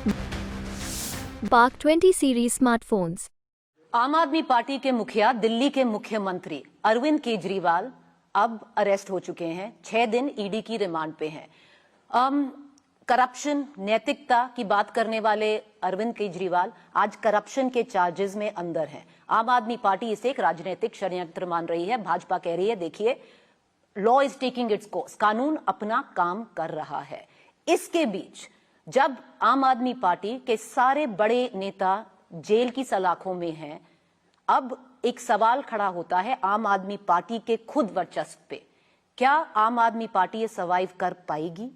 Bark 20 series smartphones. आम आदमी party के मुखिया दिल्ली के मुख्यमंत्री अरविंद केजरीवाल अब अरेस्ट हो चुके हैं। 6 दिन ईडी की रिमांड पे हैं। करप्शन, नैतिकता की बात करने वाले अरविंद केजरीवाल आज करप्शन के चार्जेस में अंदर हैं। आम आदमी पार्टी इसे एक राजनीतिक षड्यंत्र मान रही है। भाजपा कह रही है देखिए, law is taking its course, कानून अपना काम कर रहा है। इसके बीच जब आम आदमी पार्टी के सारे बड़े नेता जेल की सलाखों में हैं, अब एक सवाल खड़ा होता है आम आदमी पार्टी के खुद वर्चस्व पे। क्या आम आदमी पार्टी ये सर्वाइव कर पाएगी?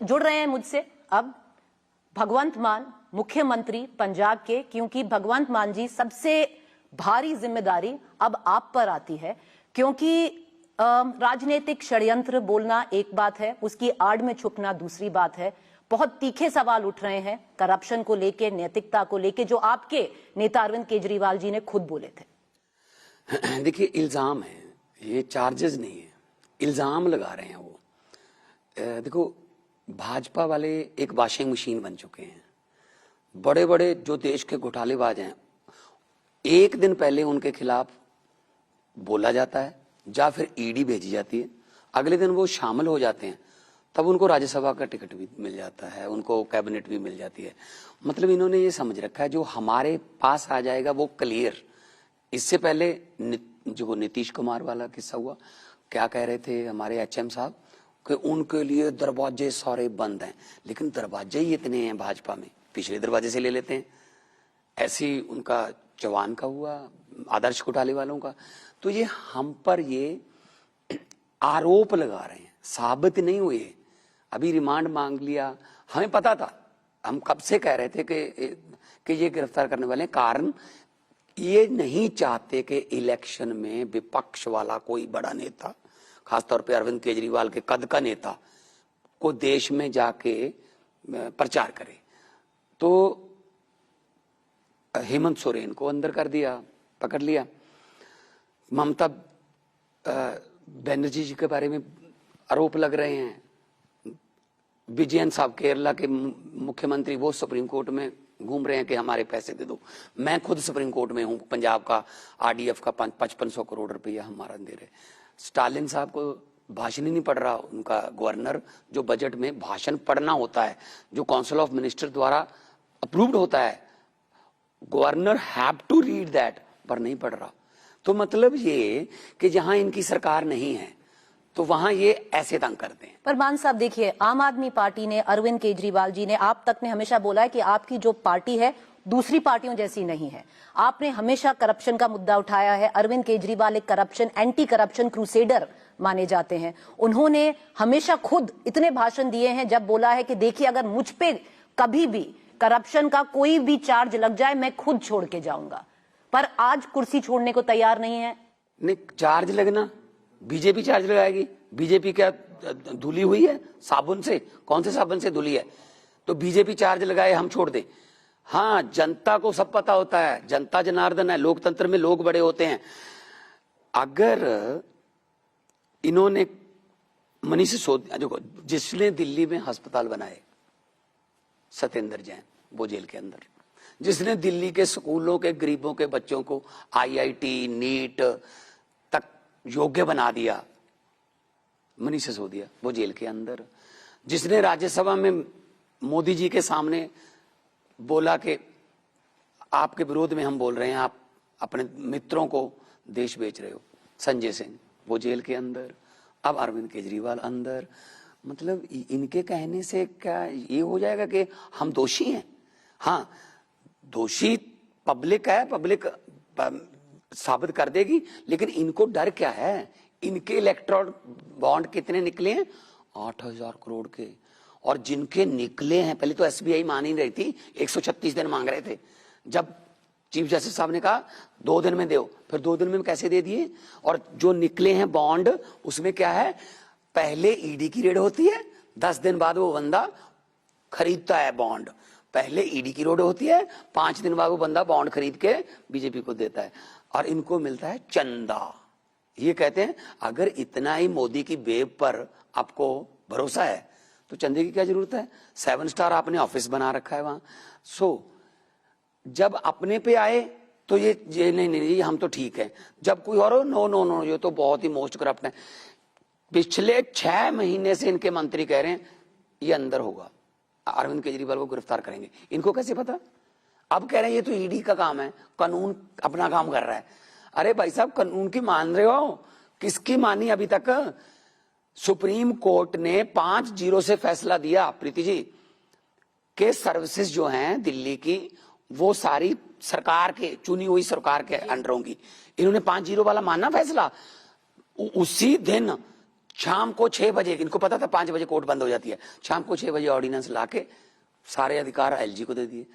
जुड़ रहे हैं मुझसे अब भगवंत मान, मुख्यमंत्री पंजाब के, क्योंकि भगवंत मान जी, सबसे भारी जिम्मेदारी अब आप पर आती है, क्योंकि राजनीतिक षड्यंत्र बोलना एक बात है, उसकी आड़ में छुपना दूसरी बात है। बहुत तीखे सवाल उठ रहे हैं करप्शन को लेके, नैतिकता को लेके, जो आपके नेता अरविंद केजरीवाल जी ने खुद बोले थे। देखिए, इल्जाम है, ये चार्जेस नहीं है, इल्जाम लगा रहे हैं वो। देखो, भाजपा वाले एक वॉशिंग मशीन बन चुके हैं। बड़े बड़े जो देश के घोटालेबाज हैं, एक दिन पहले उनके खिलाफ बोला जाता है या फिर ईडी भेजी जाती है, अगले दिन वो शामिल हो जाते हैं, तब उनको राज्यसभा का टिकट भी मिल जाता है, उनको कैबिनेट भी मिल जाती है। मतलब इन्होंने ये समझ रखा है जो हमारे पास आ जाएगा वो क्लियर। इससे पहले जो नीतीश कुमार वाला किस्सा हुआ, क्या कह रहे थे हमारे एचएम साहब कि उनके लिए दरवाजे सारे बंद हैं, लेकिन दरवाजे ही इतने हैं भाजपा में, पिछले दरवाजे से ले लेते हैं। ऐसी उनका जवान का हुआ, आदर्श घोटाले वालों का। तो ये हम पर ये आरोप लगा रहे हैं, साबित नहीं हुए। अभी रिमांड मांग लिया, हमें पता था, हम कब से कह रहे थे कि ये गिरफ्तार करने वाले हैं। कारण ये नहीं चाहते कि इलेक्शन में विपक्ष वाला कोई बड़ा नेता, खासतौर पे अरविंद केजरीवाल के कद का नेता, को देश में जाके प्रचार करे। तो हेमंत सोरेन को अंदर कर दिया, पकड़ लिया। ममता बनर्जी जी के बारे में आरोप लग रहे हैं। विजयन साहब, केरला के मुख्यमंत्री, वो सुप्रीम कोर्ट में घूम रहे हैं कि हमारे पैसे दे दो। मैं खुद सुप्रीम कोर्ट में हूं, पंजाब का आरडीएफ का 5500 करोड़ रुपया हमारा दे रहे। स्टालिन साहब को भाषण ही नहीं पढ़ रहा उनका गवर्नर, जो बजट में भाषण पढ़ना होता है, जो काउंसिल ऑफ मिनिस्टर द्वारा अप्रूव्ड होता है, governor have to read that, पर नहीं पढ़ रहा। तो मतलब ये कि जहां इनकी सरकार नहीं है तो वहां ये ऐसे तंग करते हैं। पर मान साहब देखिए, आम आदमी पार्टी ने, अरविंद केजरीवाल जी ने, आप तक ने हमेशा बोला है कि आपकी जो पार्टी है दूसरी पार्टियों जैसी नहीं है। आपने हमेशा करप्शन का मुद्दा उठाया है। अरविंद केजरीवाल एक करप्शन, एंटी करप्शन क्रूसेडर माने जाते हैं। उन्होंने हमेशा खुद इतने भाषण दिए हैं जब बोला है कि देखिए, अगर मुझ पे कभी भी करप्शन का कोई भी चार्ज लग जाए, मैं खुद छोड़ के जाऊंगा। पर आज कुर्सी छोड़ने को तैयार नहीं है। नहीं, चार्ज लगना, बीजेपी चार्ज लगाएगी। बीजेपी क्या धुली हुई है साबुन से? कौन से साबुन से धुली है? तो बीजेपी चार्ज लगाए, हम छोड़ दें? हाँ, जनता को सब पता होता है, जनता जनार्दन है, लोकतंत्र में लोग बड़े होते हैं। अगर इन्होंने मनीष सिसोदिया, देखो, जिसने दिल्ली में अस्पताल बनाए, सत्येंद्र जैन, वो जेल के अंदर। जिसने दिल्ली के स्कूलों के गरीबों के बच्चों को आईआईटी, नीट तक योग्य बना दिया, मनीष सिसोदिया, वो जेल के अंदर। जिसने राज्यसभा में मोदी जी के सामने बोला कि आपके विरोध में हम बोल रहे हैं, आप अपने मित्रों को देश बेच रहे हो, संजय सिंह, वो जेल के अंदर। अब अरविंद केजरीवाल अंदर। मतलब इनके कहने से क्या ये हो जाएगा कि हम दोषी हैं? हाँ, दोषी पब्लिक है, पब्लिक साबित कर देगी, लेकिन इनको डर क्या है? इनके इलेक्ट्रॉल बॉन्ड कितने निकले हैं? 8000 करोड़ के। और जिनके निकले हैं, पहले तो एसबीआई मान ही रही थी, 136 दिन मांग रहे थे। जब चीफ जस्टिस साहब ने कहा 2 दिन में दो, फिर 2 दिन में कैसे दे दिए? और जो निकले हैं बॉन्ड, उसमें क्या है? पहले ईडी की रेड होती है, 10 दिन बाद वो बंदा खरीदता है बॉन्ड। पहले ईडी की रेड होती है, 5 दिन बाद वो बंदा बॉन्ड खरीद के बीजेपी को देता है, और इनको मिलता है चंदा। ये कहते हैं अगर इतना ही मोदी की वेब पर आपको भरोसा है तो चंदे की क्या जरूरत है? 7 स्टार आपने ऑफिस बना रखा है वहां। सो जब अपने पे आए तो ये नहीं ये हम तो ठीक है, जब कोई और नो नो नो ये तो बहुत ही मोस्ट करप्ट है। पिछले 6 महीने से इनके मंत्री कह रहे हैं ये अंदर होगा, अरविंद केजरीवाल को गिरफ्तार करेंगे। इनको कैसे पता? अब कह रहे हैं ये तो ईडी का काम है, कानून अपना काम कर रहा है। अरे भाई साहब, कानून की मान रहे हो? किसकी मानी अभी तक? सुप्रीम कोर्ट ने 5-0 से फैसला दिया प्रीति जी के सर्विसेज जो हैं दिल्ली की वो सारी सरकार के, चुनी हुई सरकार के अंडर होंगी। इन्होंने 5-0 वाला मानना फैसला। उसी दिन शाम को 6 बजे, इनको पता था 5 बजे कोर्ट बंद हो जाती है, शाम को 6 बजे ऑर्डिनेंस लाके सारे अधिकार एलजी को दे दिए।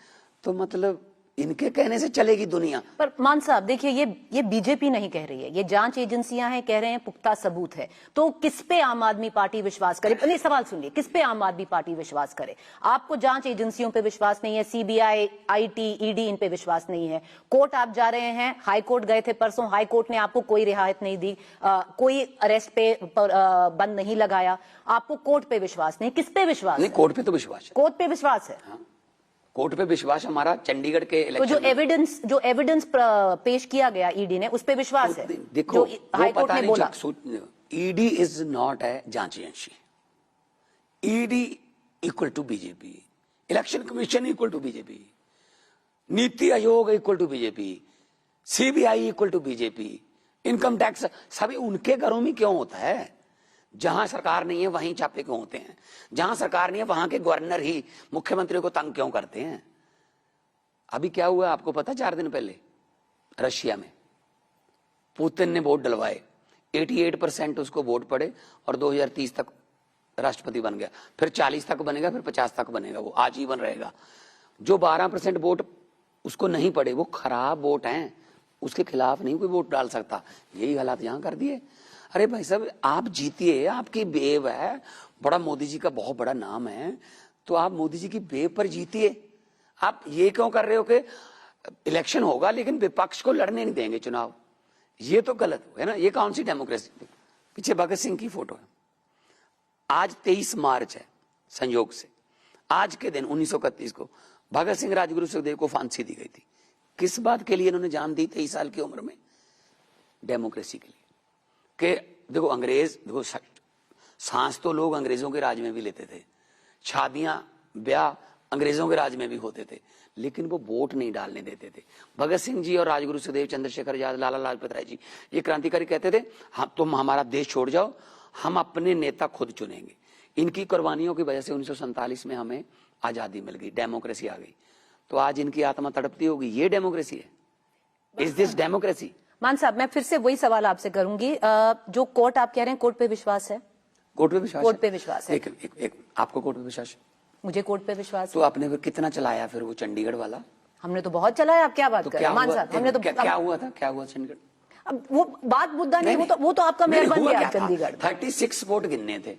तो मतलब इनके कहने से चलेगी दुनिया। पर मान साहब देखिए, ये बीजेपी नहीं कह रही है, ये जांच एजेंसियां हैं, कह रहे हैं पुख्ता सबूत है। तो किस पे आम आदमी पार्टी विश्वास करे? नहीं, सवाल सुनिए, किस पे आम आदमी पार्टी विश्वास करे? आपको जांच एजेंसियों पे विश्वास नहीं है, सीबीआई, आईटी, ईडी, इन पे विश्वास नहीं है। कोर्ट आप जा रहे हैं, हाई कोर्ट गए थे परसों, हाई कोर्ट ने आपको कोई रियायत नहीं दी, कोई अरेस्ट पे बंद नहीं लगाया। आपको कोर्ट पे विश्वास नहीं, किस पे विश्वास? नहीं, कोर्ट पे तो विश्वास है। कोर्ट पे विश्वास है। हाँ। कोर्ट पे विश्वास हमारा चंडीगढ़ के तो जो एविडेंस पेश किया गया ईडी ने, उस पे विश्वास है? देखो, हाईकोर्ट ने बोला ईडी इज नॉट ए जांच एजेंसी। ED equal to BJP, election commission equal to BJP, NITI Aayog equal to BJP, CBI equal to BJP, income tax सभी उनके घरों में क्यों होता है? जहां सरकार नहीं है वहीं छापे क्यों होते हैं? जहां सरकार नहीं है वहां के गवर्नर ही मुख्यमंत्री को तंग क्यों करते हैं? अभी क्या हुआ आपको पता? 4 दिन पहले रशिया में पुतिन ने वोट डलवाए, 88% उसको वोट पड़े और 2030 तक राष्ट्रपति बन गया। फिर 40 तक बनेगा, फिर 50 तक बनेगा, वो आजीवन रहेगा। जो 12% वोट उसको नहीं पड़े वो खराब वोट हैं, उसके खिलाफ नहीं कोई वोट डाल सकता। यही हालात यहां कर दिए। अरे भाई साहब, आप जीतिए, आपकी बेव है, बड़ा मोदी जी का बहुत बड़ा नाम है, तो आप मोदी जी की बेव पर जीतिए। आप ये क्यों कर रहे हो कि इलेक्शन होगा लेकिन विपक्ष को लड़ने नहीं देंगे चुनाव? ये तो गलत है ना। ये कौन सी डेमोक्रेसी? पीछे भगत सिंह की फोटो है। आज 23 मार्च है, संयोग से आज के दिन 1931 को भगत सिंह राजगुरु सुखदेव को फांसी दी गई थी। किस बात के लिए इन्होंने जान दी 23 साल की उम्र में? डेमोक्रेसी के लिए। कि देखो अंग्रेज, देखो सांस तो लोग अंग्रेजों के राज में भी लेते थे, शादियां ब्याह अंग्रेजों के राज में भी होते थे, लेकिन वो वोट नहीं डालने देते थे। भगत सिंह जी और राजगुरु सुखदेव, चंद्रशेखर आजाद, लाला लाजपत राय जी, ये क्रांतिकारी कहते थे हाँ तुम हमारा देश छोड़ जाओ, हम अपने नेता खुद चुनेंगे। इनकी कुर्बानियों की वजह से 1947 में हमें आजादी मिल गई, डेमोक्रेसी आ गई। तो आज इनकी आत्मा तड़पती होगी, ये डेमोक्रेसी है? Is this democracy? मान साहब, मैं फिर से वही सवाल आपसे करूंगी, जो कोर्ट आप कह रहे हैं, कोर्ट पे विश्वास है? कोर्ट पे विश्वास? कोर्ट पे विश्वास है। एक आपको कोर्ट पे विश्वास है? मुझे कोर्ट पे विश्वास तो है। आपने फिर कितना चलाया फिर वो चंडीगढ़ वाला? हमने तो बहुत चलाया। आप क्या बात तो कर रहे हैं मान साहब? हमने तो क्या हुआ था? क्या हुआ चंडीगढ़? अब वो बात मुद्दा नहीं, वो तो आपका मेयर बन गया चंडीगढ़। 36 वोट गिनने थे,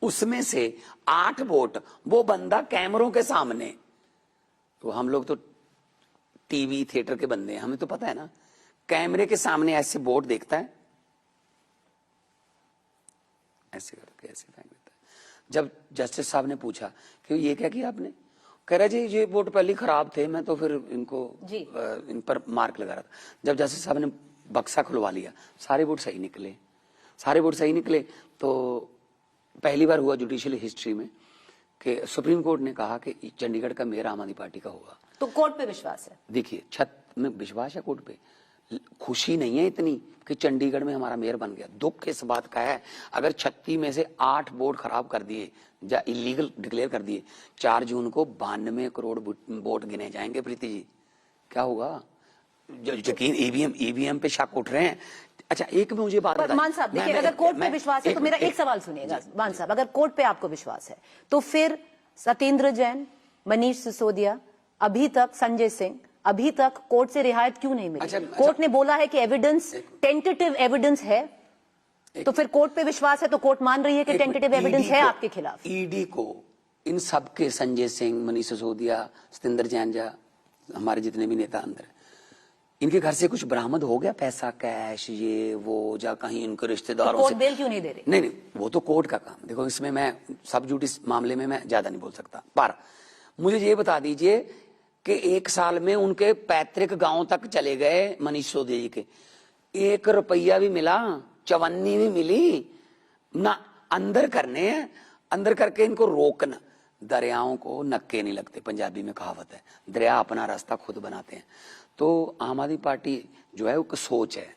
उसमें से 8 वोट वो बंदा कैमरों के सामने। तो हम लोग तो टीवी थिएटर के बंदे हैं, हमें तो पता है ना, कैमरे के सामने ऐसे वोट देखता है, ऐसे करके ऐसे फेंक देता है। जब जस्टिस साहब ने पूछा कि ये क्या किया आपने, कह रहा जी ये वोट पहले खराब थे, मैं तो फिर इनको इन पर मार्क लगा रहा था। जब जस्टिस साहब ने बक्सा खुलवा लिया, सारे वोट सही निकले, सारे वोट सही निकले। तो पहली बार हुआ जुडिशियल हिस्ट्री में कि सुप्रीम कोर्ट ने कहा कि चंडीगढ़ का मेयर आम आदमी पार्टी का होगा। तो कोर्ट पे विश्वास है? देखिए, छत में विश्वास है, कोर्ट पे खुशी नहीं है इतनी कि चंडीगढ़ में हमारा मेयर बन गया। दुख इस बात का है, अगर 36 में से 8 वोट खराब कर दिए या इलीगल डिक्लेयर कर दिए, 4 जून को 92 करोड़ वोट गिने जाएंगे। प्रीति जी, क्या होगा? यकीन ईवीएम पे शक उठ रहे हैं। अच्छा, एक में मुझे बात मान साहब देखिए, अगर कोर्ट पे विश्वास है तो मेरा एक सवाल सुनिएगा। मान साहब, अगर कोर्ट पे आपको विश्वास है तो फिर सत्येंद्र जैन, मनीष सिसोदिया, अभी तक संजय सिंह, अभी तक कोर्ट से रियायत क्यों नहीं मिली? कोर्ट ने बोला है कि एविडेंस, टेंटेटिव एविडेंस है, तो फिर कोर्ट पे विश्वास है तो कोर्ट मान रही है कि टेंटेटिव एविडेंस है आपके खिलाफ। ईडी को इन सब के, संजय सिंह, मनीष सिसोदिया, सत्येंद्र जैन, हमारे जितने भी नेता अंदर, इनके घर से कुछ बरामद हो गया, पैसा, कैश, ये वो, जा कहीं इनके रिश्तेदारों कोर्ट से? बेल क्यों नहीं दे रही? नहीं, वो तो कोर्ट का काम। देखो, इसमें मैं सब जुडिस मामले में मैं ज्यादा नहीं बोल सकता। पर मुझे ये बता दीजिए कि 1 साल में उनके पैतृक गांव तक चले गए मनीष सिसोदिया जी के, 1 रुपया भी मिला, चवन्नी भी मिली ना? अंदर करने हैं, अंदर करके इनको रोकना। दरियाओं को नक्के नहीं लगते, पंजाबी में कहावत है, दरिया अपना रास्ता खुद बनाते हैं। तो आम आदमी पार्टी जो है वो सोच है।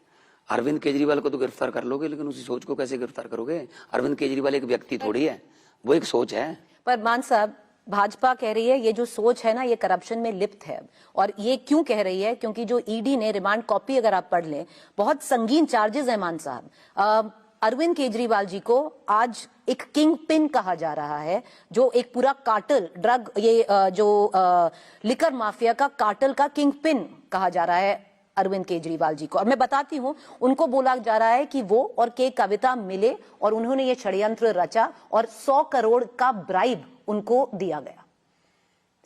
अरविंद केजरीवाल को तो गिरफ्तार कर लोगे, लेकिन उसी सोच को कैसे गिरफ्तार करोगे? अरविंद केजरीवाल एक व्यक्ति थोड़ी है, वो एक सोच है। पर मान साहब, भाजपा कह रही है ये जो सोच है ना, ये करप्शन में लिप्त है। और ये क्यों कह रही है? क्योंकि जो ईडी ने रिमांड कॉपी अगर आप पढ़ लें, बहुत संगीन चार्जेस है मान साहब। अरविंद केजरीवाल जी को आज एक किंग पिन कहा जा रहा है, जो एक पूरा कार्टल, ड्रग, ये जो लिकर माफिया का कार्टल का किंग पिन कहा जा रहा है अरविंद केजरीवाल जी को। और मैं बताती हूं, उनको बोला जा रहा है कि वो और के कविता मिले और उन्होंने ये षड्यंत्र रचा और 100 करोड़ का ब्राइब उनको दिया गया।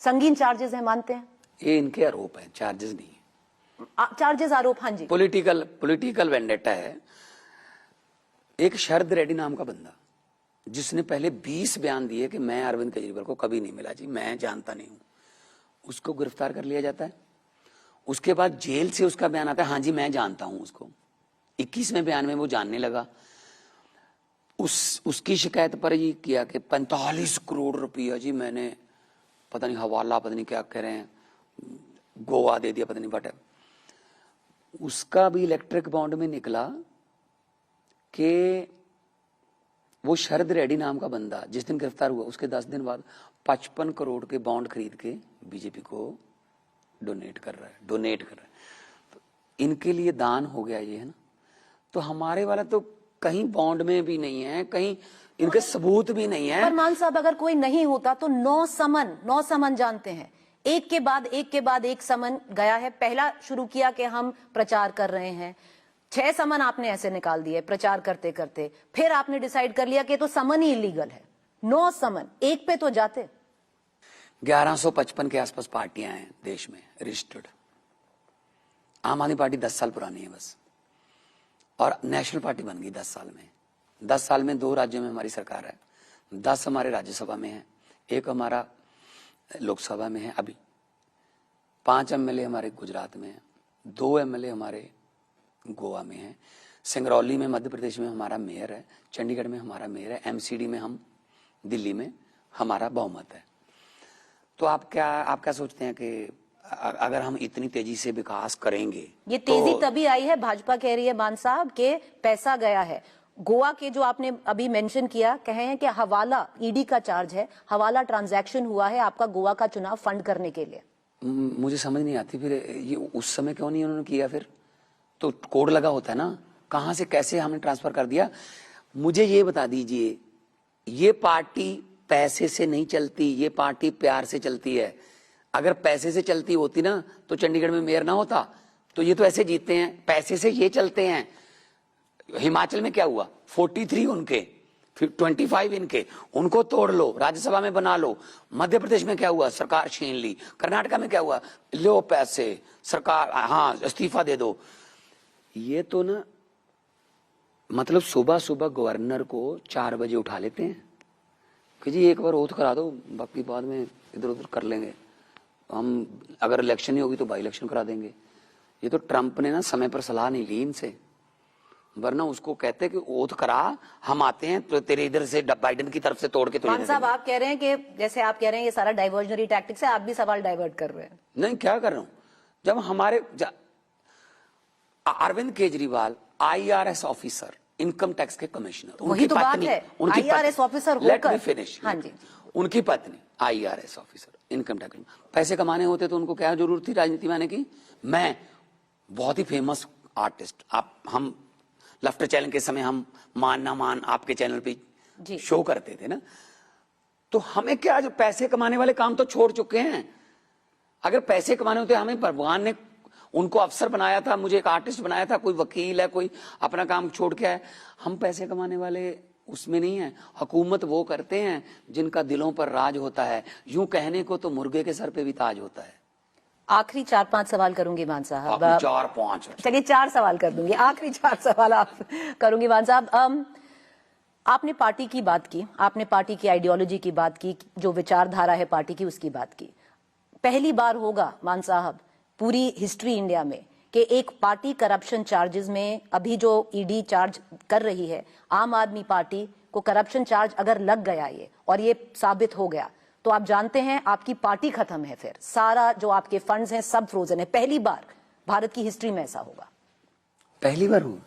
संगीन चार्जेस है, मानते हैं? ये इनके आरोप है, चार्जेस नहीं। चार्जेस, आरोप, हाँ जी। पॉलिटिकल वेंडेटा है। एक शरद रेड्डी नाम का बंदा, जिसने पहले 20 बयान दिए कि मैं अरविंद केजरीवाल को कभी नहीं मिला जी, मैं जानता नहीं हूं, उसको गिरफ्तार कर लिया जाता है। उसके बाद जेल से उसका बयान आता है, हाँ जी मैं जानता हूं उसको। 21वें बयान में वो जानने लगा। उसकी शिकायत पर ये किया कि 45 करोड़ रुपया जी मैंने, पता नहीं हवाला, पता नहीं क्या कह रहे हैं, गोवा दे दिया, पता नहीं बट। उसका भी इलेक्ट्रिक बॉन्ड में निकला कि वो शरद रेड्डी नाम का बंदा जिस दिन गिरफ्तार हुआ, उसके 10 दिन बाद 55 करोड़ के बॉन्ड खरीद के बीजेपी को डोनेट कर रहा है। तो इनके लिए दान हो गया ये, है ना? तो हमारे वाला तो कहीं बॉन्ड में भी नहीं है, कहीं इनके सबूत भी नहीं है। पर मान साहब, अगर कोई नहीं होता तो 9 समन जानते हैं, एक के बाद एक समन गया है। पहला शुरू किया कि हम प्रचार कर रहे हैं, 6 समन आपने ऐसे निकाल दिए प्रचार करते करते, फिर आपने डिसाइड कर लिया कि तो समन ही इलीगल है। 9 समन, एक पे तो जाते। 1155 के आसपास पार्टियां हैं देश में रजिस्टर्ड। आम आदमी पार्टी 10 साल पुरानी है बस, और नेशनल पार्टी बन गई 10 साल में। 10 साल में 2 राज्यों में हमारी सरकार है, 10 हमारे राज्यसभा में है, 1 हमारा लोकसभा में है। अभी 5 एमएलए हमारे गुजरात में है, 2 एमएलए हमारे गोवा में है, सिंगरौली में मध्य प्रदेश में हमारा मेयर है, चंडीगढ़ में हमारा मेयर है, एमसीडी में हम, दिल्ली में हमारा बहुमत है। तो आप क्या सोचते हैं कि अगर हम इतनी तेजी से विकास करेंगे? ये तेजी तभी आई है, भाजपा कह रही है मान साहब के पैसा गया है। गोवा के जो आपने अभी मेंशन किया, कहे हैं कि हवाला, ईडी का चार्ज है, हवाला ट्रांजैक्शन हुआ है आपका गोवा का चुनाव फंड करने के लिए। मुझे समझ नहीं आती फिर ये उस समय क्यों नहीं उन्होंने किया? फिर तो कोड लगा होता है ना, कहां से कैसे हमने ट्रांसफर कर दिया? मुझे ये बता दीजिए, ये पार्टी पैसे से नहीं चलती, ये पार्टी प्यार से चलती है। अगर पैसे से चलती होती ना तो चंडीगढ़ में मेयर ना होता। तो ये तो ऐसे जीतते हैं, पैसे से ये चलते हैं। हिमाचल में क्या हुआ? 43 उनके, फिर 25 इनके, उनको तोड़ लो, राज्यसभा में बना लो। मध्य प्रदेश में क्या हुआ? सरकार छीन ली। कर्नाटका में क्या हुआ? लो पैसे, सरकार, हाँ इस्तीफा दे दो। ये तो ना मतलब सुबह सुबह गवर्नर को 4 बजे उठा लेते हैं कि जी एक बार ओथ करा दो, बाकी बाद में इधर उधर कर लेंगे हम, अगर इलेक्शन नहीं होगी तो बाई इलेक्शन करा देंगे। ये तो ट्रंप ने ना समय पर सलाह नहीं ली इनसे, वरना उसको कहते कि ओथ करा, हम आते हैं तो तेरे इधर से बाइडेन की तरफ से तोड़ के। मान साहब, आप कह रहे हैं कि जैसे आप कह रहे हैं ये सारा डाइवर्जनरी टैक्टिक्स है, आप भी सवाल डाइवर्ट कर रहे हैं। नहीं, क्या कर रहा हूं? जब हमारे Arvind Kejriwal IRS officer, income tax के कमिश्नर, वही तो बात है, IRS ऑफिसर होकर। Let me finish. हाँ जी। उनकी पत्नी IRS ऑफिसर, इनकम टैक्स। पैसे कमाने होते तो उनको क्या जरूरत थी राजनीति में आने की? मैं बहुत ही फेमस आर्टिस्ट, हम लफ्टर चैनल के समय हम मान ना मान आपके चैनल पे शो करते थे ना, तो हमें क्या, जो पैसे कमाने वाले काम तो छोड़ चुके हैं। अगर पैसे कमाने होते, हमें भगवान ने उनको अफसर बनाया था, मुझे एक आर्टिस्ट बनाया था, कोई वकील है, कोई अपना काम छोड़ के आए। हम पैसे कमाने वाले उसमें नहीं है। हुकूमत वो करते हैं जिनका दिलों पर राज होता है। यूं कहने को तो मुर्गे के सर पे भी ताज होता है। आखिरी 4-5 सवाल करूंगी मान साहब। आपने 4-5 चलिए 4 सवाल कर दूंगी, आखिरी 4 सवाल आप करूंगी मान साहब। आपने पार्टी की बात की, आपने पार्टी की आइडियोलॉजी की बात की, जो विचारधारा है पार्टी की उसकी बात की। पहली बार होगा मान साहब पूरी हिस्ट्री इंडिया में कि एक पार्टी करप्शन चार्जेस में, अभी जो ईडी चार्ज कर रही है आम आदमी पार्टी को, करप्शन चार्ज अगर लग गया ये और ये साबित हो गया तो आप जानते हैं आपकी पार्टी खत्म है, फिर सारा जो आपके फंड्स हैं सब फ्रोजन है। पहली बार भारत की हिस्ट्री में ऐसा होगा। पहली बार हुआ।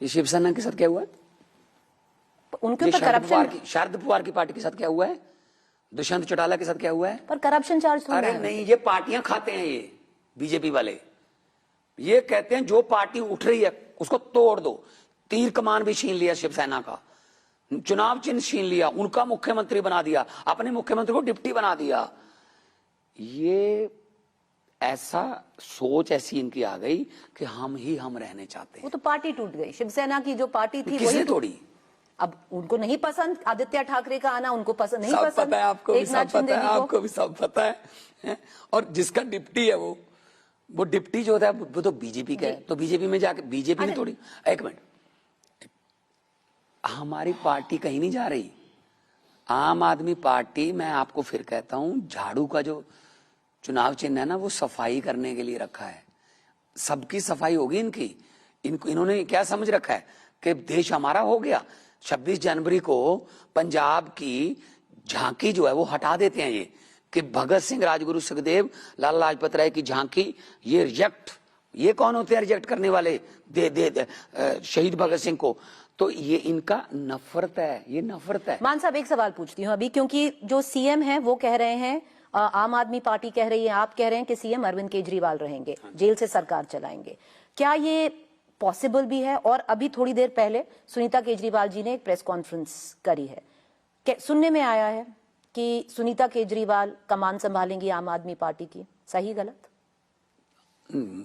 ये शिवसेना के साथ क्या हुआ है? उनके ऊपर करप्शन, शरद पवार की पार्टी के साथ क्या हुआ है? दुष्यंत चौटाला के साथ क्या हुआ है? पर करप्शन चार्ज तो अरे नहीं, ये पार्टियां खाते हैं, ये बीजेपी वाले ये कहते हैं जो पार्टी उठ रही है उसको तोड़ दो। तीर कमान भी छीन लिया शिवसेना का, चुनाव चिन्ह छीन लिया, उनका मुख्यमंत्री बना दिया, अपने मुख्यमंत्री को डिप्टी बना दिया। ये ऐसा सोच ऐसी इनकी आ गई कि हम रहने चाहते हैं। वो तो पार्टी टूट गई, शिवसेना की जो पार्टी थी किसने तोड़ी? अब उनको नहीं पसंद आदित्य ठाकरे का आना, उनको पसंद नहीं, पसंद पता है, आपको भी सब पता है, आपको भी सब पता है। और जिसका डिप्टी है वो डिप्टी जो होता है वो तो बीजेपी का है, तो बीजेपी में जाके बीजेपी ने तोड़ी। एक मिनट, हमारी पार्टी कहीं नहीं जा रही। आम आदमी पार्टी, मैं आपको फिर कहता हूं, झाड़ू का जो चुनाव चिन्ह है ना वो सफाई करने के लिए रखा है। सबकी सफाई होगी इनकी। इन्होंने क्या समझ रखा है कि देश हमारा हो गया। 26 जनवरी को पंजाब की झांकी जो है वो हटा देते हैं ये, कि भगत सिंह, राजगुरु सुखदेव, लाला लाजपत राय की झांकी ये रिजेक्ट। ये कौन होते हैं रिजेक्ट करने वाले? दे शहीद भगत सिंह को। तो ये इनका नफरत है, ये नफरत है। मान साहब एक सवाल पूछती हूँ अभी, क्योंकि जो सीएम है वो कह रहे हैं, आम आदमी पार्टी कह रही है, आप कह रहे हैं कि सीएम अरविंद केजरीवाल रहेंगे, जेल से सरकार चलाएंगे। क्या ये पॉसिबल भी है? और अभी थोड़ी देर पहले सुनीता केजरीवाल जी ने एक प्रेस कॉन्फ्रेंस करी है, सुनने में आया है कि सुनीता केजरीवाल कमान संभालेंगी आम आदमी पार्टी की, सही गलत?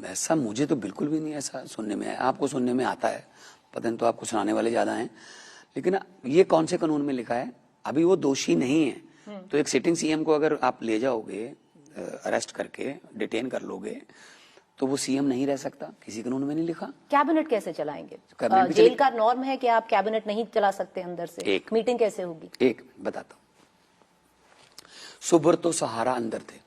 ऐसा मुझे तो बिल्कुल भी नहीं ऐसा सुनने में है। आपको सुनने में आता है, पता नहीं, तो आपको सुनाने वाले ज्यादा हैं। लेकिन ये कौन से कानून में लिखा है? अभी वो दोषी नहीं है, तो एक सिटिंग सीएम को अगर आप ले जाओगे अरेस्ट करके, डिटेन कर लोगे, तो वो सीएम नहीं रह सकता। किसी कानून में नहीं लिखा। कैबिनेट कैसे चलाएंगे? जेल का नॉर्म है कि आप कैबिनेट नहीं चला सकते अंदर से। मीटिंग कैसे होगी? एक बताता हूं। सुब्रतो सहारा अंदर थे,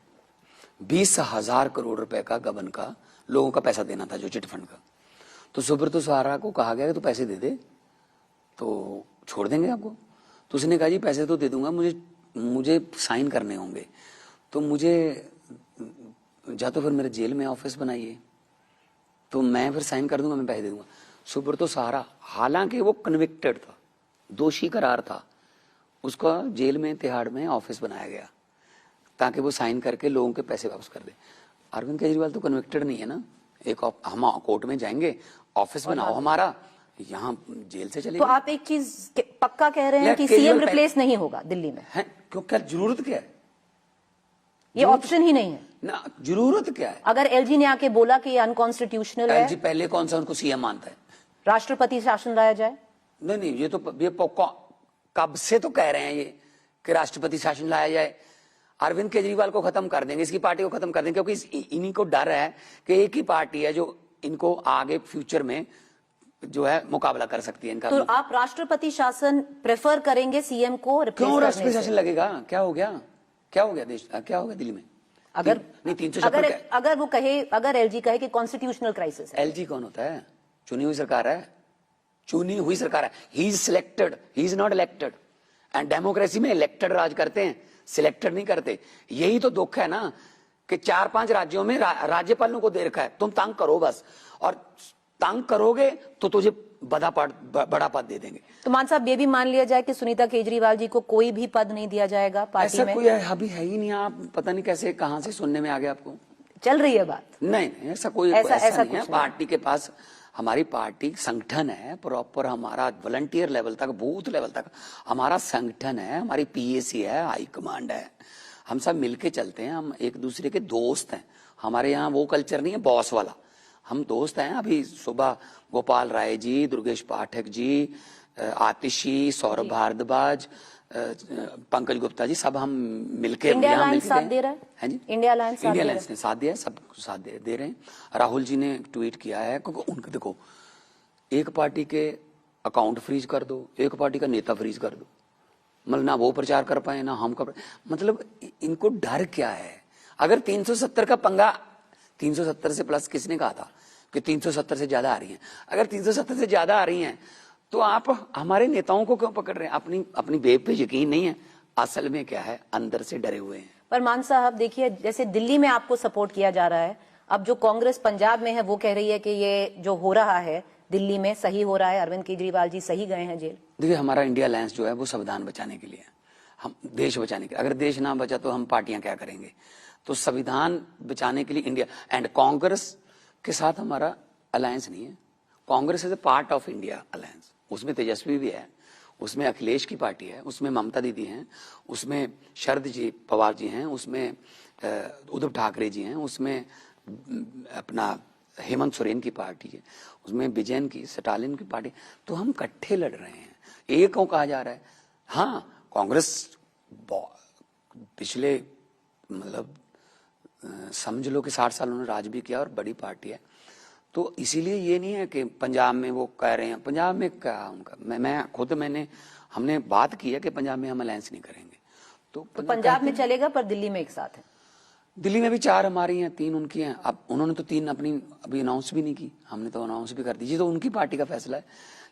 20,000 करोड़ रुपए का गबन का लोगों का पैसा देना था, जो चिट फंड का। तो सुब्रतो सहारा को कहा गया कि तू पैसे दे दे तो छोड़ देंगे आपको। तो उसने कहा जी पैसे तो दे दूंगा, मुझे साइन करने होंगे, तो मुझे जा तो फिर मेरे जेल में ऑफिस बनाइए, तो मैं फिर साइन कर दूंगा, मैं पैसे दे दूंगा। सुब्रतो सहारा, हालांकि वो कन्विक्टेड था, दोषी करार था, उसका जेल में तिहाड़ में ऑफिस बनाया गया ताकि वो साइन करके लोगों के पैसे वापस कर दे। अरविंद केजरीवाल तो कन्विक्टेड नहीं है ना। एक हम कोर्ट में जाएंगे, ऑफिस बनाओ हमारा, यहाँ जेल से चले। तो आप एक चीज पक्का कह रहे हैं कि सीएम रिप्लेस नहीं होगा दिल्ली में? है क्यों? क्या जरूरत क्या है? ये ऑप्शन ही नहीं है ना, जरूरत क्या है? अगर एलजी ने आके बोला कि ये अनकॉन्स्टिट्यूशनल है, एलजी पहले कौन सा उनको सीएम मानता है? राष्ट्रपति शासन लाया जाए? नहीं, ये कब से तो कह रहे हैं ये कि राष्ट्रपति शासन लाया जाए। अरविंद केजरीवाल को खत्म कर देंगे, इसकी पार्टी को खत्म कर देंगे, क्योंकि इन्हीं को डर है कि एक ही पार्टी है जो इनको आगे फ्यूचर में जो है मुकाबला कर सकती है इनका। तो आप राष्ट्रपति शासन प्रेफर करेंगे सीएम को रिप्लेस? क्यों राष्ट्रपति शासन लगेगा? क्या हो गया? क्या हो गया देश, क्या हो गया दिल्ली में? अगर नहीं 356 अगर वो कहे, अगर एलजी कहे कि कॉन्स्टिट्यूशनल क्राइसिस है। एलजी कौन होता है? चुनी हुई सरकार है, चुनी हुई सरकार है। He is selected, he is not elected. And democracy में इलेक्टेड राज करते हैं, सिलेक्टेड नहीं करते। यही तो दुख है ना कि 4-5 राज्यों में राज्यपालों को दे रखा है। तुम तंग करो बस, और तंग करोगे तो तुझे बड़ा पद दे देंगे। तो मान साहब ये भी मान लिया जाए कि सुनीता केजरीवाल जी को कोई भी पद नहीं दिया जाएगा पार्टी में? ऐसा कोई अभी है ही नहीं। आप पता नहीं कैसे कहां से सुनने में आ गया आपको। चल रही है बात? नहीं, ऐसा कोई ऐसा नहीं है। पार्टी के पास, हमारी पार्टी संगठन है प्रॉपर, हमारा वॉलंटियर लेवल तक, बूथ लेवल तक हमारा संगठन है, हमारी पीएसी है, हाई कमांड है, हम सब मिलके चलते हैं, हम एक दूसरे के दोस्त हैं। हमारे यहाँ वो कल्चर नहीं है बॉस वाला, हम दोस्त हैं। अभी सुबह गोपाल राय जी, दुर्गेश पाठक जी, आतिशी, सौरभ भारद्वाज, पंकज गुप्ता जी, सब हम मिलके इंडिया अलायंस साथ दे रहा है? है जी, इंडिया अलायंस इंडिया अलायंस ने साथ दिया है, सब साथ दे रहे हैं। राहुल जी ने ट्वीट किया है, क्योंकि उनके देखो, एक पार्टी के अकाउंट फ्रीज कर दो, एक पार्टी का नेता फ्रीज कर दो, मतलब ना वो प्रचार कर पाए ना हम कर, मतलब इनको डर क्या है? अगर 370 का पंगा, 370 से प्लस किसने कहा था कि 370 से ज्यादा आ रही हैं? अगर 370 से ज्यादा आ रही हैं तो आप हमारे नेताओं को क्यों पकड़ रहे हैं? अपनी बेब पे यकीन नहीं है? असल में क्या है, अंदर से डरे हुए हैं। पर मान साहब देखिए, जैसे दिल्ली में आपको सपोर्ट किया जा रहा है, अब जो कांग्रेस पंजाब में है वो कह रही है कि ये जो हो रहा है दिल्ली में सही हो रहा है, अरविंद केजरीवाल जी सही गए हैं जेल। देखिए, हमारा इंडिया अलायंस जो है वो संविधान बचाने के लिए है, हम देश बचाने के लिए। अगर देश ना बचा तो हम पार्टियां क्या करेंगे? तो संविधान बचाने के लिए इंडिया एंड कांग्रेस के साथ हमारा अलायंस नहीं है। Congress is a part of India alliance. उसमें तेजस्वी भी है, उसमें अखिलेश की पार्टी है, उसमें ममता दीदी हैं, उसमें शरद जी पवार जी हैं, उसमें उद्धव ठाकरे जी हैं, उसमें अपना हेमंत सोरेन की पार्टी है, उसमें विजयन की, स्टालिन की पार्टी। तो हम इकट्ठे लड़ रहे हैं, एक को कहा जा रहा है। हाँ, कांग्रेस पिछले मतलब समझ लो कि 60 साल उन्होंने राज भी किया और बड़ी पार्टी है। तो इसीलिए ये नहीं है कि पंजाब में वो कह रहे हैं, पंजाब में क्या उनका, मैं खुद हमने बात की है कि पंजाब में हम अलायंस नहीं करेंगे। तो पंजाब में चलेगा, पर दिल्ली में एक साथ है। दिल्ली में भी 4 हमारी हैं, 3 उनकी हैं। अब उन्होंने तो 3 अपनी अभी अनाउंस भी नहीं की, हमने तो अनाउंस भी कर दी। तो उनकी पार्टी का फैसला है,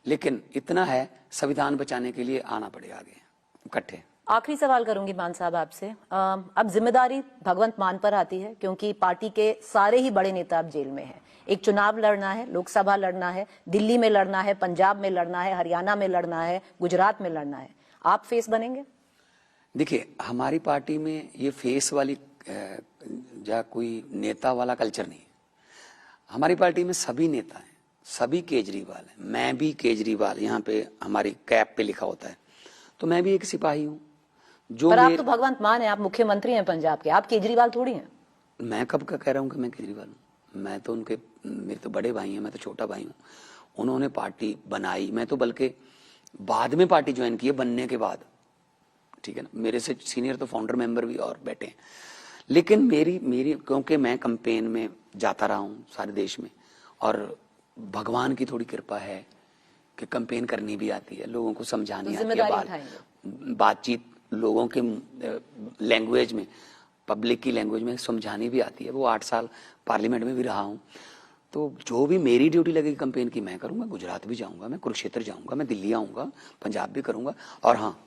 लेकिन इतना है, संविधान बचाने के लिए आना पड़ेगा आगे इकट्ठे। आखिरी सवाल करूंगी मान साहब आपसे, अब जिम्मेदारी भगवंत मान पर आती है, क्योंकि पार्टी के सारे ही बड़े नेता अब जेल में हैं। एक चुनाव लड़ना है, लोकसभा लड़ना है, दिल्ली में लड़ना है, पंजाब में लड़ना है, हरियाणा में लड़ना है, गुजरात में लड़ना है। आप फेस बनेंगे? देखिए, हमारी पार्टी में ये फेस वाली या कोई नेता वाला कल्चर नहीं है। हमारी पार्टी में सभी नेता हैं, सभी केजरीवाल हैं, मैं भी केजरीवाल, यहाँ पे हमारी कैप पे लिखा होता है। तो मैं भी एक सिपाही हूँ। पर आप तो भगवंत मान है, आप मुख्यमंत्री हैं पंजाब के, आप केजरीवाल थोड़ी हैं। मैं कब का कह रहा हूँ कि मैं केजरीवाल हूँ? मैं तो उनके, मेरे तो बड़े भाई हैं, मैं तो छोटा भाई हूँ। उन्होंने पार्टी बनाई, मैं तो बल्कि बाद में पार्टी ज्वाइन की है, बनने के बाद, ठीक है ना। मेरे से सीनियर तो फाउंडर मेंबर भी और बैठे हैं। लेकिन मेरी क्योंकि मैं कैंपेन में जाता रहा हूँ सारे देश में, और भगवान की थोड़ी कृपा है कि कैंपेन करनी भी आती है, लोगों को समझानी आती है, बातचीत लोगों के लैंग्वेज में, पब्लिक की लैंग्वेज में समझानी भी आती है। वो 8 साल पार्लियामेंट में भी रहा हूँ, तो जो भी मेरी ड्यूटी लगेगी कैंपेन की मैं करूंगा। गुजरात भी जाऊंगा, मैं कुरुक्षेत्र जाऊंगा, मैं दिल्ली आऊंगा, पंजाब भी करूंगा। और हाँ,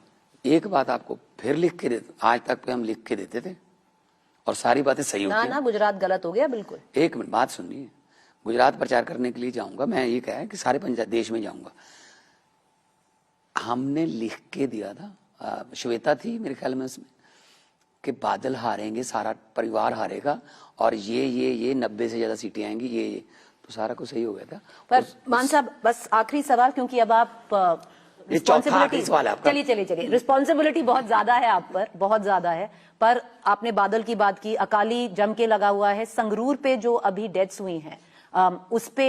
एक बात आपको फिर लिख के देते, आज तक पे हम लिख के देते थे और सारी बातें सही होती ना गुजरात गलत हो गया बिल्कुल। एक मिनट बात सुनिए, गुजरात प्रचार करने के लिए जाऊंगा, मैं ये कहा है कि सारे पंजाब देश में जाऊंगा। हमने लिख के दिया था, श्वेता थी मेरे ख्याल में उसमें, कि बादल हारेंगे, सारा परिवार हारेगा, और ये 90 से ज्यादा सीटें आएंगी, ये तो सारा कुछ सही हो गया था। पर मान साहब बस आखिरी सवाल, क्योंकि अब आप रिस्पॉन्सिबिलिटी, चलिए रिस्पॉन्सिबिलिटी बहुत ज्यादा है आप पर, बहुत ज्यादा है। पर आपने बादल की बात की, अकाली जम के लगा हुआ है, संगरूर पे जो अभी डेथ्स हुई हैं उस पे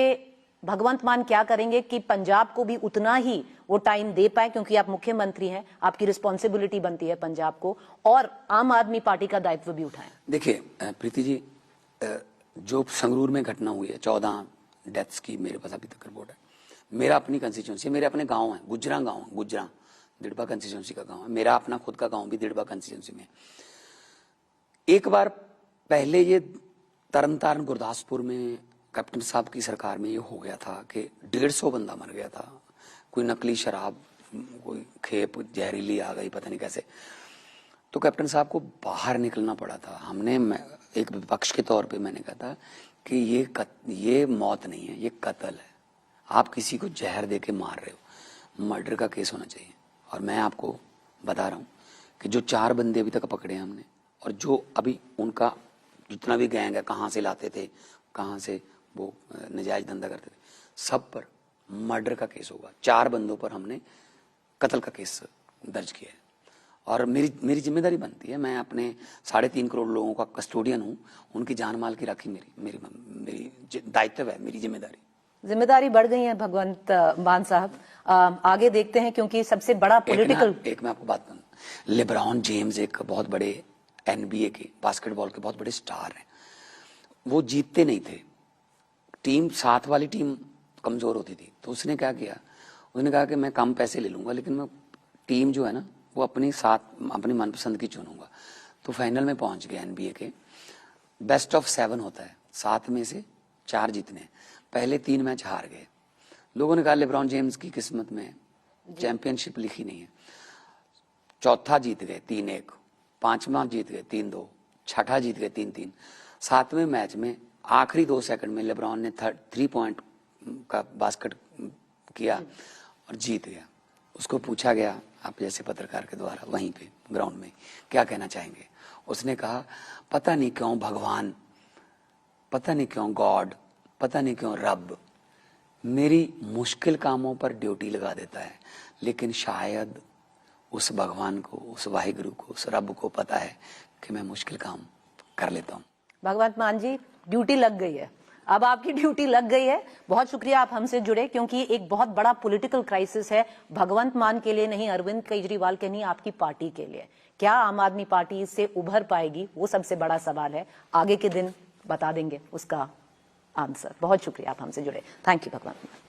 भगवंत मान क्या करेंगे कि पंजाब को भी उतना ही वो टाइम दे पाए, क्योंकि आप मुख्यमंत्री हैं, आपकी रिस्पॉन्सिबिलिटी बनती है पंजाब को, और आम आदमी पार्टी का दायित्व भी उठाएं। देखिए प्रीति जी, जो संगरूर में घटना हुई है, 14 डेथ्स की मेरे पास अभी तक रिपोर्ट है। मेरा अपनी कंस्टिट्यूंसी, मेरे अपने गांव है, गुजरा गांव, गुजरा दिड़बा कंस्टिट्यूंसी का गांव है, मेरा अपना खुद का गांव भी दिड़बा कंस्टिट्यूंसी में। एक बार पहले ये तरनतारन गुरदासपुर में कैप्टन साहब की सरकार में ये हो गया था कि 150 बंदा मर गया था, कोई नकली शराब, कोई खेप जहरीली आ गई, पता नहीं कैसे। तो कैप्टन साहब को बाहर निकलना पड़ा था। हमने एक विपक्ष के तौर पे मैंने कहा था कि ये मौत नहीं है, ये कत्ल है, आप किसी को जहर दे के मार रहे हो, मर्डर का केस होना चाहिए। और मैं आपको बता रहा हूँ कि जो 4 बंदे अभी तक पकड़े हैं हमने, और जो अभी उनका जितना भी गैंग है, कहाँ से लाते थे, कहाँ से वो नजायज धंधा करते थे, सब पर मर्डर का केस होगा। 4 बंदों पर हमने कत्ल का केस दर्ज किया है, और मेरी जिम्मेदारी बनती है, मैं अपने 3.5 करोड़ लोगों का कस्टोडियन हूँ, उनकी जान माल की राखी मेरी दायित्व है, मेरी जिम्मेदारी बढ़ गई है भगवंत मान साहब। आगे देखते हैं, क्योंकि सबसे बड़ा पॉलिटिकल, एक मैं आपको बात बताऊं, लेब्रॉन जेम्स एक बहुत बड़े NBA के बास्केटबॉल के बहुत बड़े स्टार हैं, वो जीतते नहीं थे, टीम साथ वाली टीम कमजोर होती थी, तो उसने क्या किया, उसने कहा कि मैं कम पैसे ले लूंगा लेकिन मैं टीम जो है ना वो अपनी मनपसंद की चुनूंगा। तो फाइनल में पहुंच गए NBA के। बेस्ट ऑफ 7 होता है, 7 में से 4 जीतने, पहले 3 मैच हार गए। लोगों ने कहा लेब्रॉन जेम्स की किस्मत में चैंपियनशिप लिखी नहीं है। चौथा जीत गए 3-1, 5वां जीत गए 3-2, छठा जीत गए 3-3। 7वें मैच में आखिरी 2 सेकंड में लेब्रॉन ने 3 पॉइंट का बास्केट किया और जीत गया। उसको पूछा गया आप जैसे पत्रकार के द्वारा वहीं पे ग्राउंड में, क्या कहना चाहेंगे? उसने कहा पता नहीं क्यों भगवान, पता नहीं क्यों गॉड, पता नहीं क्यों रब मेरी मुश्किल कामों पर ड्यूटी लगा देता है, लेकिन शायद उस भगवान को, उस वाहिगुरु को, उस रब को पता है कि मैं मुश्किल काम कर लेता हूँ। भगवंत मान जी, ड्यूटी लग गई है, अब आपकी ड्यूटी लग गई है। बहुत शुक्रिया आप हमसे जुड़े, क्योंकि एक बहुत बड़ा पॉलिटिकल क्राइसिस है भगवंत मान के लिए नहीं, अरविंद केजरीवाल के नहीं, आपकी पार्टी के लिए। क्या आम आदमी पार्टी इससे उभर पाएगी, वो सबसे बड़ा सवाल है। आगे के दिन बता देंगे उसका आंसर। बहुत शुक्रिया आप हमसे जुड़े। थैंक यू भगवंत मान।